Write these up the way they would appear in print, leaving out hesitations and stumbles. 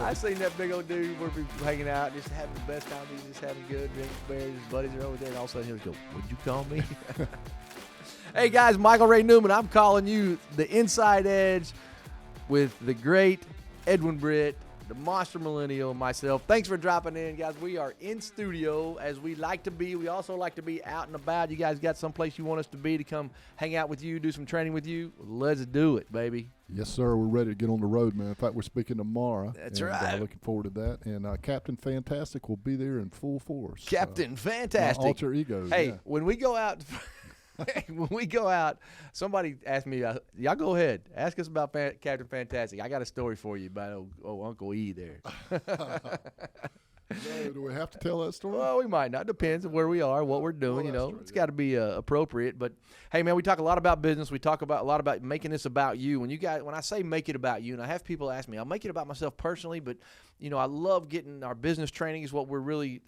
I seen that big old dude. We're hanging out, just having the best time. He's just having good drinks, beers. His buddies are over there, and all of a sudden he'll go, "What'd you call me?" Hey guys, Michael Ray Newman. I'm calling you the Inside Edge with the great Edwin Britt, the Monster Millennial, and myself. Thanks for dropping in, guys. We are in studio as we like to be. We also like to be out and about. You guys got someplace you want us to be to come hang out with you, do some training with you? Let's do it, baby. Yes, sir. We're ready to get on the road, man. In fact, we're speaking tomorrow. That's and, right. Looking forward to that. And Captain Fantastic will be there in full force. Captain Fantastic. My alter ego. Hey, yeah. when we go out, somebody asked me, y'all go ahead. Ask us about Captain Fantastic. I got a story for you about old Uncle E there. No, do we have to tell that story? Well, we might not. Depends on where we are, what we're doing. You know, it's got to be appropriate. But hey, man, we talk a lot about business. We talk about a lot about making this about you. When I say make it about you, and I have people ask me, I'll make it about myself personally, but you know, I love getting our business training is what we're really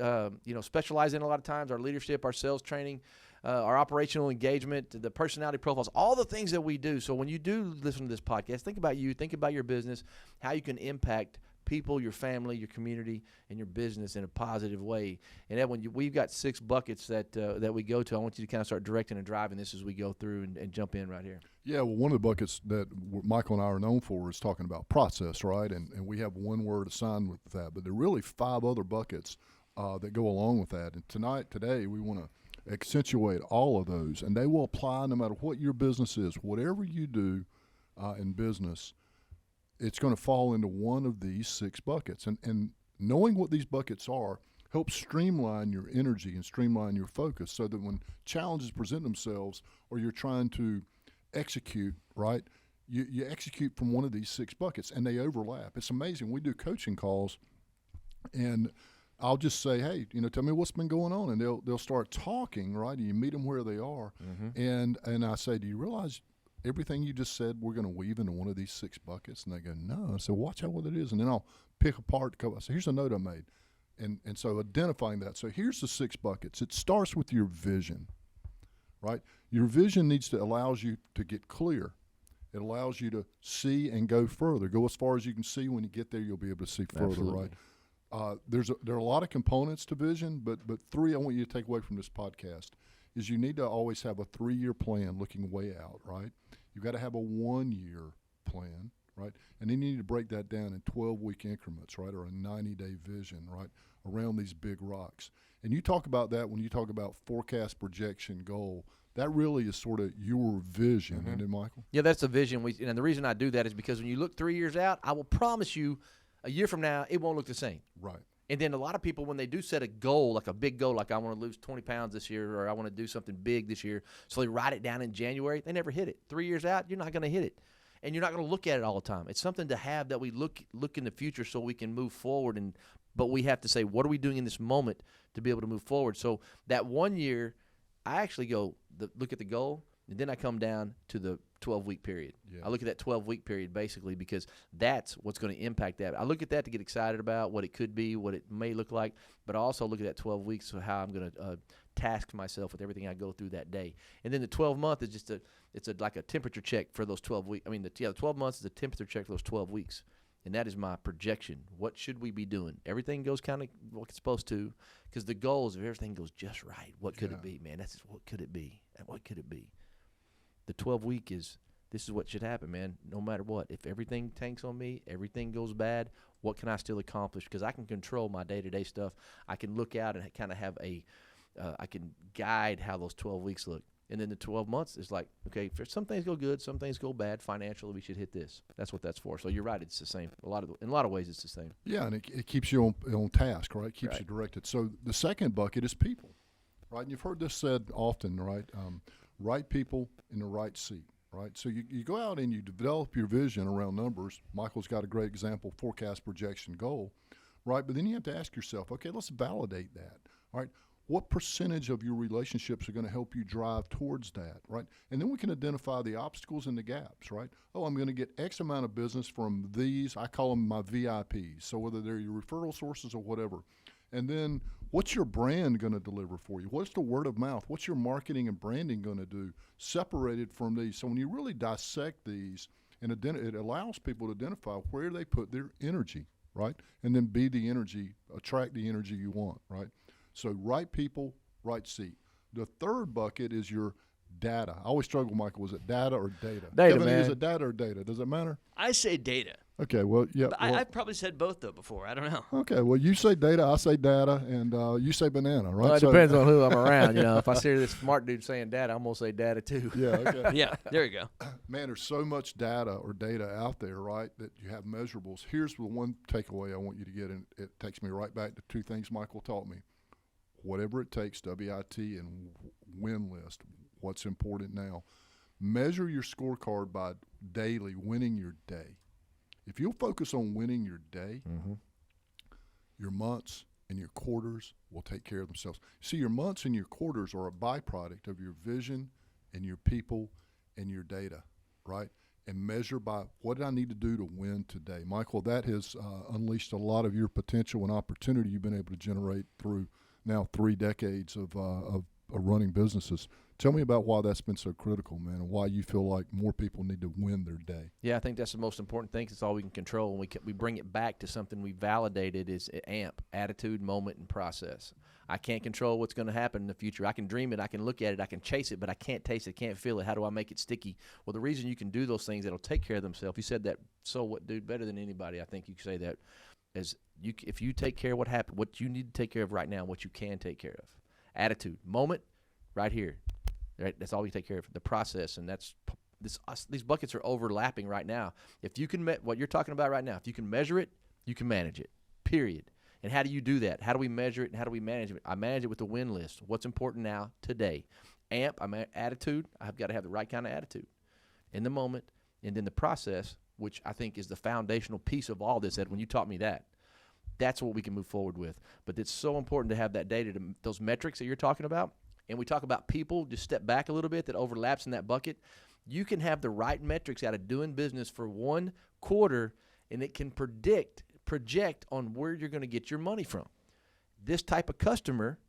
specialize in a lot of times. Our leadership, our sales training, our operational engagement, the personality profiles, all the things that we do. So when you do listen to this podcast, think about you, think about your business, how you can impact people, your family, your community, and your business in a positive way. And Edwin, we've got 6 buckets that we go to. I want you to kind of start directing and driving this as we go through and jump in right here. Yeah, well, one of the buckets that Michael and I are known for is talking about process, right? And we have one word assigned with that, but there are really 5 other buckets that go along with that. And today, we want to accentuate all of those, and they will apply no matter what your business is. Whatever you do in business, it's going to fall into one of these 6 buckets. And knowing what these buckets are helps streamline your energy and streamline your focus so that when challenges present themselves or you're trying to execute, right, you execute from one of these 6 buckets, and they overlap. It's amazing. We do coaching calls, and I'll just say, hey, tell me what's been going on, and they'll start talking, right, and you meet them where they are, and I say, do you realize everything you just said we're going to weave into one of these 6 buckets? And they go, no. I said, watch out what it is. And then I'll pick apart. I say, here's a note I made. And so identifying that. So here's the 6 buckets. It starts with your vision, right? Your vision allows you to get clear. It allows you to see and go further. Go as far as you can see. When you get there, you'll be able to see further, Absolutely. Right? There are a lot of components to vision, but 3 I want you to take away from this podcast is you need to always have a 3-year plan looking way out, right? You've got to have a 1-year plan, right? And then you need to break that down in 12-week increments, right, or a 90-day vision, right, around these big rocks. And you talk about that when you talk about forecast, projection, goal. That really is sort of your vision, isn't it, Michael? Yeah, that's the vision. And the reason I do that is because when you look 3 years out, I will promise you a year from now, it won't look the same. Right. And then a lot of people, when they do set a goal, like a big goal, like I want to lose 20 pounds this year or I want to do something big this year, so they write it down in January, they never hit it. 3 years out, you're not going to hit it. And you're not going to look at it all the time. It's something to have that we look in the future so we can move forward. But we have to say, what are we doing in this moment to be able to move forward? So that 1 year, I actually look at the goal, and then I come down to the 12-week period. Yeah. I look at that 12-week period basically because that's what's going to impact that. I look at that to get excited about what it could be, what it may look like, but I also look at that 12 weeks of how I'm going to task myself with everything I go through that day. And then the 12-month is just like a temperature check for those 12 weeks. I mean, the 12 months is a temperature check for those 12 weeks. And that is my projection. What should we be doing? Everything goes kind of what it's supposed to, because the goal is if everything goes just right, what could it be, man? That's what could it be? And what could it be? The 12-week this is what should happen, man, no matter what. If everything tanks on me, everything goes bad, what can I still accomplish? Because I can control my day-to-day stuff. I can look out and kind of have I can guide how those 12 weeks look. And then the 12 months is like, okay, some things go good, some things go bad. Financially, we should hit this. That's what that's for. So you're right, it's the same. In a lot of ways, it's the same. Yeah, and it keeps you on task, right? It keeps you directed. So the second bucket is people, right? And you've heard this said often, right? Right people in the right seat, right? So you go out and you develop your vision around numbers. Michael's got a great example, forecast, projection, goal, right? But then you have to ask yourself, okay, let's validate that, all right? What percentage of your relationships are going to help you drive towards that, right? And then we can identify the obstacles and the gaps, right? Oh, I'm going to get X amount of business from these. I call them my VIPs. So whether they're your referral sources or whatever. And then what's your brand going to deliver for you? What's the word of mouth? What's your marketing and branding going to do separated from these? So when you really dissect these, and it allows people to identify where they put their energy, right? And then be the energy, attract the energy you want, right? So right people, right seat. The third bucket is your data. I always struggle, Michael. Was it data or data? Data, Kevin, man. is it data or data? Does it matter? I say data. Okay, well, yeah. But well, I've probably said both, though, before. I don't know. okay, well, you say data, I say data, and you say banana, right? Well, it So- depends on who I'm around. If I see this smart dude saying data, I'm gonna say data too. Yeah, okay. Yeah, there you go. Man, there's so much data or data out there, right, that you have measurables. Here's the one takeaway I want you to get, and it takes me right back to two things Michael taught me. Whatever it takes, WIT and win list, what's important now. Measure your scorecard by daily winning your day. If you'll focus on winning your day, your months and your quarters will take care of themselves. See, your months and your quarters are a byproduct of your vision and your people and your data, right? And measure by what did I need to do to win today. Michael, that has unleashed a lot of your potential and opportunity you've been able to generate through now 3 decades of running businesses. Tell me about why that's been so critical, man, and why you feel like more people need to win their day. Yeah, I think that's the most important thing. It's all we can control. And we bring it back to something we validated is AMP, attitude, moment, and process. I can't control what's going to happen in the future. I can dream it, I can look at it, I can chase it, but I can't taste it, can't feel it. How do I make it sticky? Well, the reason you can do those things, it'll take care of themselves. You said that, so what, dude, better than anybody. I think you could say that as if you take care of what happened, what you need to take care of right now, what you can take care of. Attitude, moment, right here. Right, that's all we take care of. The process, and these buckets are overlapping right now. If you can what you're talking about right now, if you can measure it, you can manage it. Period. And how do you do that? How do we measure it and how do we manage it? I manage it with the win list. What's important now, today? AMP, attitude. I've got to have the right kind of attitude in the moment, and then the process, which I think is the foundational piece of all this. Ed, when you taught me that, that's what we can move forward with. But it's so important to have that data, those metrics that you're talking about. And we talk about people, just step back a little bit, that overlaps in that bucket. You can have the right metrics out of doing business for 1 quarter, and it can project on where you're going to get your money from. This type of customer,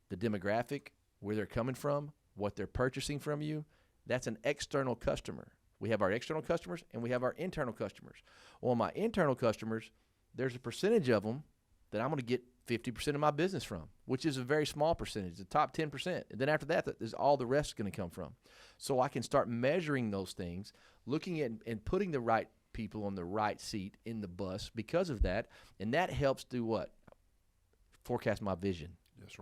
the demographic, where they're coming from, what they're purchasing from you, that's an external customer. We have our external customers, and we have our internal customers. Well, my internal customers, there's a percentage of them that I'm going to get 50% of my business from, which is a very small percentage, the top 10%. And then after that, is all the rest going to come from. So I can start measuring those things, looking at and putting the right people on the right seat in the bus because of that. And that helps do what? Forecast my vision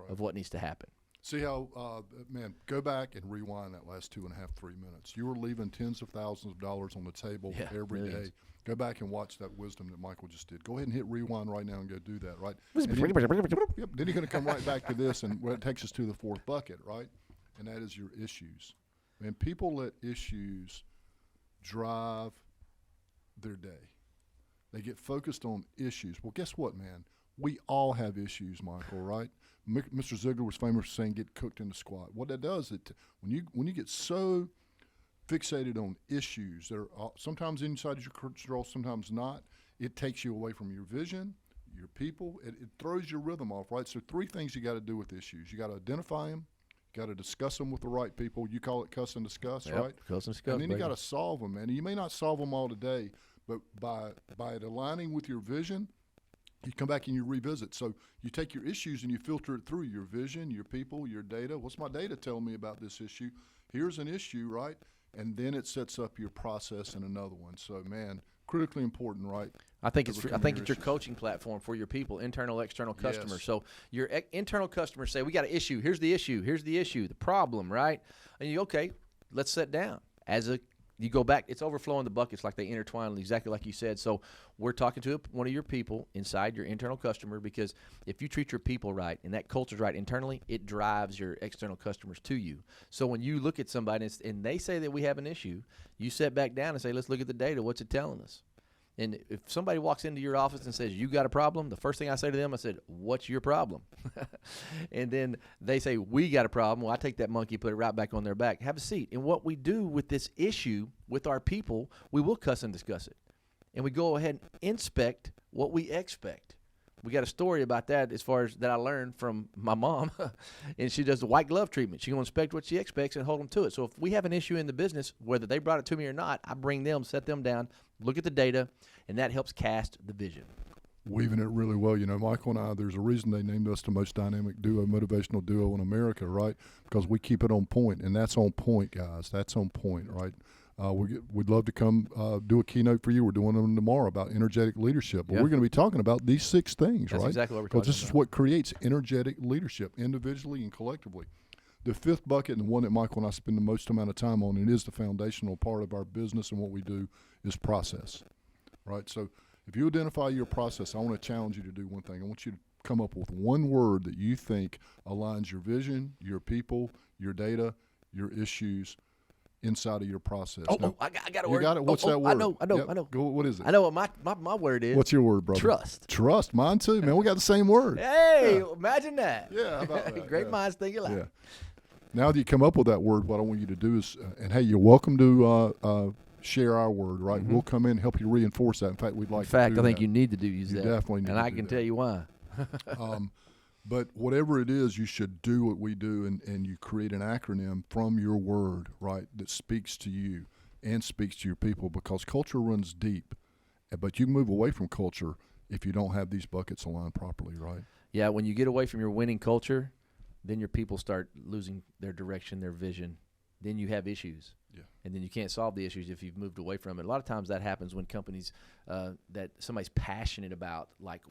of what needs to happen. See how, man, go back and rewind that last 2.5, 3 minutes. You were leaving tens of thousands of dollars on the table every day. Go back and watch that wisdom that Michael just did. Go ahead and hit rewind right now and go do that, right? Then you're going to come right back to this, and it takes us to the fourth bucket, right? And that is your issues. And people let issues drive their day. They get focused on issues. Well, guess what, man? We all have issues, Michael, right? Mr. Ziegler was famous for saying, get cooked in the squat. What that does, when you get so fixated on issues that are sometimes inside your control, sometimes not, it takes you away from your vision, your people. It throws your rhythm off, right? So 3 things you got to do with issues. You got to identify them. You got to discuss them with the right people. You call it cuss and discuss, right? Cuss and discuss, and then you got to solve them, man. And you may not solve them all today, but by it aligning with your vision, you come back and you revisit. So you take your issues and you filter it through your vision, your people, your data. What's my data telling me about this issue? Here's an issue, right? And then it sets up your process in another one. So, man, critically important, right? I think it's your coaching platform for your people, internal, external customers. Yes. So your internal customers say, we got an issue. Here's the issue. Here's the issue, the problem, right? And you, okay, let's sit down. You go back, it's overflowing the buckets like they intertwine, exactly like you said. So we're talking to one of your people inside your internal customer, because if you treat your people right and that culture's right internally, it drives your external customers to you. So when you look at somebody and they say that we have an issue, you sit back down and say, let's look at the data. What's it telling us? And if somebody walks into your office and says, you got a problem, the first thing I say to them, I said, what's your problem? And then they say, we got a problem. Well, I take that monkey, put it right back on their back. Have a seat. And what we do with this issue with our people, we will cuss and discuss it. And we go ahead and inspect what we expect. We got a story about that as far as that I learned from my mom, and she does the white glove treatment. She's going to inspect what she expects and hold them to it. So if we have an issue in the business, whether they brought it to me or not, I bring them, set them down, look at the data, and that helps cast the vision. weaving it really well. Michael and I, there's a reason they named us the most dynamic duo, motivational duo in America, right? Because we keep it on point, and that's on point, guys. That's on point, right? We'd love to come do a keynote for you. We're doing them tomorrow about energetic leadership. But we're going to be talking about these 6 things, That's right? exactly what we're talking about. Because this is what creates energetic leadership, individually and collectively. The 5th bucket, and the one that Michael and I spend the most amount of time on, and it is the foundational part of our business and what we do, is process, right? So if you identify your process, I want to challenge you to do one thing. I want you to come up with one word that you think aligns your vision, your people, your data, your issues inside of your process. Now, I got a you word. got it? What's that word? I know. Yep. Go, what is it? I know what my word is. What's your word, brother? Trust. Trust. Mine too, man. We got the same word. Hey, imagine that. Yeah, how about that? Great Yeah. minds think alike. Yeah. Now that you come up with that word, what I want you to do is, and hey, you're welcome to share our word, right? We'll come in and help you reinforce that. In fact, we'd like In fact, to do I think that. you need to use You that. definitely need and to I do can that. tell you why. But whatever it is, you should do what we do, and you create an acronym from your word, right, that speaks to you and speaks to your people, because culture runs deep. But you can move away from culture if you don't have these buckets aligned properly, right? Yeah, when you get away from your winning culture, then your people start losing their direction, their vision. Then you have issues. Yeah. And then you can't solve the issues if you've moved away from it. A lot of times that happens when companies that somebody's passionate about, like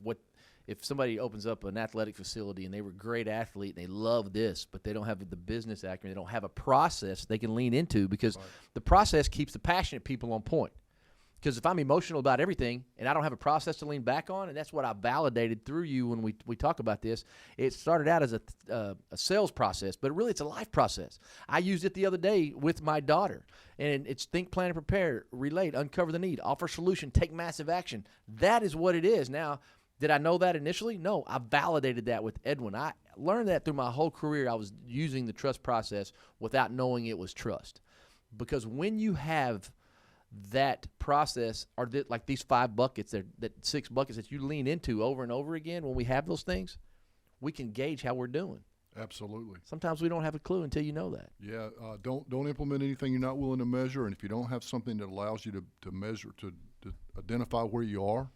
if somebody opens up an athletic facility and they were a great athlete and they love this, but they don't have the business acumen, they don't have a process they can lean into, because the process keeps the passionate people on point. Because if I'm emotional about everything and I don't have a process to lean back on, and that's what I validated through you when we talk about this, it started out as a sales process, but really it's a life process. I used it the other day with my daughter, and it's think, plan, and prepare, relate, uncover the need, offer solution, take massive action. That is what it is. Now, did I know that initially? No, I validated that with Edwin. I learned that through my whole career. I was using the trust process without knowing it was trust. Because when you have that process, or like these 5 buckets, that 6 buckets that you lean into over and over again, when we have those things, we can gauge how we're doing. Absolutely. Sometimes we don't have a clue until you know that. Yeah, don't implement anything you're not willing to measure, and if you don't have something that allows you to measure, to identify where you are,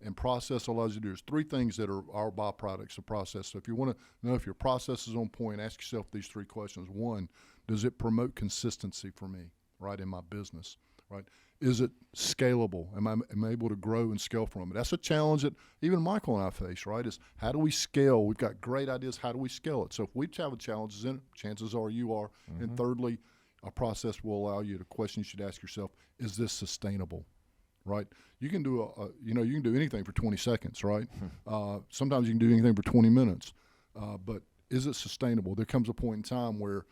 and process allows you to do. There's 3 things that are our byproducts of process. So if you want to know if your process is on point, ask yourself these 3 questions. 1, does it promote consistency for me, right, in my business, right? Is it scalable? Am I able to grow and scale from it? That's a challenge that even Michael and I face, right, is how do we scale? We've got great ideas. How do we scale it? So if we have challenges in it, chances are you are. And thirdly, a process will allow you to question you should ask yourself, is this sustainable? Right, you can do you can do anything for 20 seconds, right? Sometimes you can do anything for 20 minutes, but is it sustainable? There comes a point in time where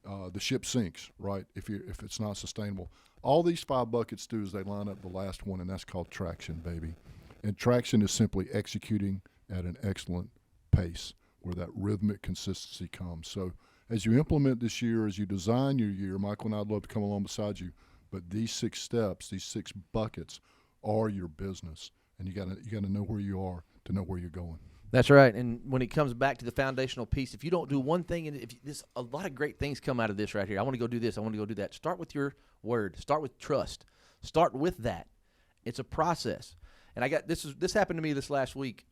the ship sinks, right? If it's not sustainable, all these 5 buckets do is they line up the last one, and that's called traction, baby. And traction is simply executing at an excellent pace, where that rhythmic consistency comes. So as you implement this year, as you design your year, Michael and I'd love to come along beside you. But these 6 steps, these 6 buckets, are your business, and you gotta know where you are to know where you're going. That's right. And when it comes back to the foundational piece, if you don't do one thing, and a lot of great things come out of this right here. I want to go do this. I want to go do that. Start with your word. Start with trust. Start with that. It's a process. And this happened to me this last week.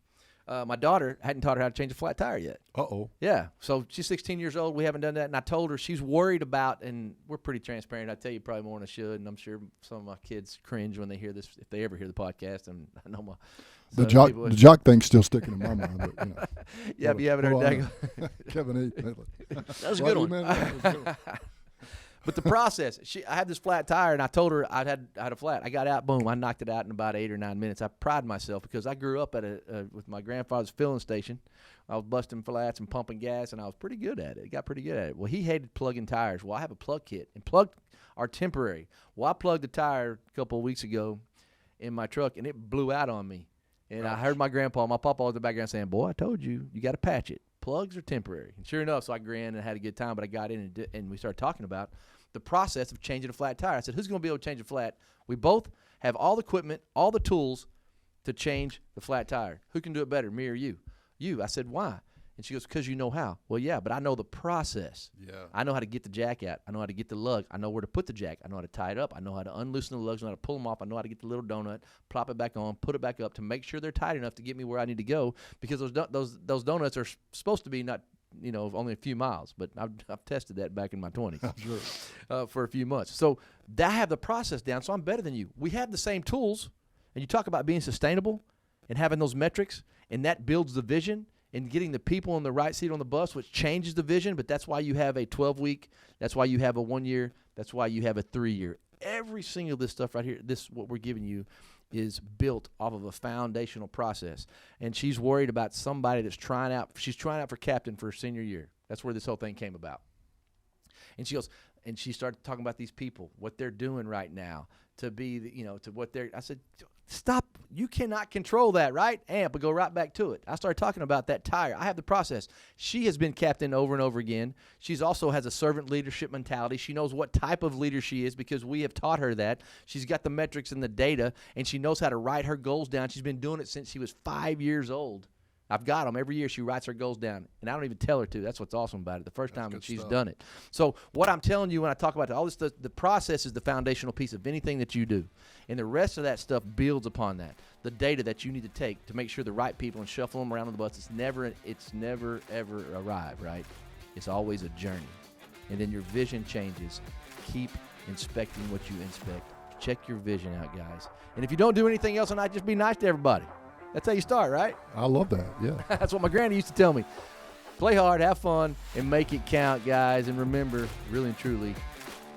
My daughter hadn't taught her how to change a flat tire yet. Uh-oh. Yeah. So she's 16 years old. We haven't done that. And I told her she's worried about, and we're pretty transparent. I tell you probably more than I should. And I'm sure some of my kids cringe when they hear this, if they ever hear the podcast. And I know the jock thing's still sticking in my mind. But, you know. Yeah, if you haven't heard that. Kevin E. That was a good one. But the process, I had this flat tire, and I told her I had a flat. I got out, boom, I knocked it out in about 8 or 9 minutes. I pride myself because I grew up at with my grandfather's filling station. I was busting flats and pumping gas, and I was pretty good at it. Got pretty good at it. Well, he hated plugging tires. Well, I have a plug kit, and plugs are temporary. Well, I plugged the tire a couple of weeks ago in my truck, and it blew out on me. And I heard my papa was in the background saying, "Boy, I told you, you got to patch it. Plugs are temporary." And sure enough, so I grinned and had a good time, but I got in and we started talking about the process of changing a flat tire. I said, who's going to be able to change a flat? We both have all the equipment, all the tools to change the flat tire. Who can do it better, me or you? You. I said, why? And she goes, because you know how. Well, yeah, but I know the process. Yeah. I know how to get the jack out. I know how to get the lug. I know where to put the jack. I know how to tie it up. I know how to unloosen the lugs. I know how to pull them off. I know how to get the little donut, plop it back on, put it back up to make sure they're tight enough to get me where I need to go, because those donuts are supposed to be not, only a few miles, but I've tested that back in my 20s Sure. For a few months. So I have the process down, so I'm better than you. We have the same tools, and you talk about being sustainable and having those metrics, and that builds the vision and getting the people in the right seat on the bus, which changes the vision. But that's why you have a 12-week. That's why you have a 1 year. That's why you have a 3 year. Every single this stuff right here, what we're giving you, is built off of a foundational process. And she's worried about somebody that's trying out. She's trying out for captain for her senior year. That's where this whole thing came about. And she goes, and she started talking about these people, what they're doing right now to be, to what they're. I said, stop. You cannot control that, right? Amp, but go right back to it. I started talking about that tire. I have the process. She has been captain over and over again. She's also has a servant leadership mentality. She knows what type of leader she is because we have taught her that. She's got the metrics and the data, and she knows how to write her goals down. She's been doing it since she was 5 years old. I've got them. Every year she writes her goals down, and I don't even tell her to. That's what's awesome about it. The first time that she's done it. So what I'm telling you when I talk about all this, the process is the foundational piece of anything that you do. And the rest of that stuff builds upon that. The data that you need to take to make sure the right people and shuffle them around on the bus. It's never, ever arrive, right? It's always a journey. And then your vision changes. Keep inspecting what you inspect. Check your vision out, guys. And if you don't do anything else tonight, just be nice to everybody. That's how you start, right? I love that, yeah. That's what my granny used to tell me. Play hard, have fun, and make it count, guys. And remember, really and truly,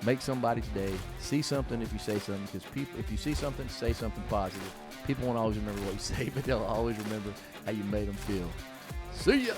make somebody's day. See something if you say something, because if you see something, say something positive. People won't always remember what you say, but they'll always remember how you made them feel. See ya!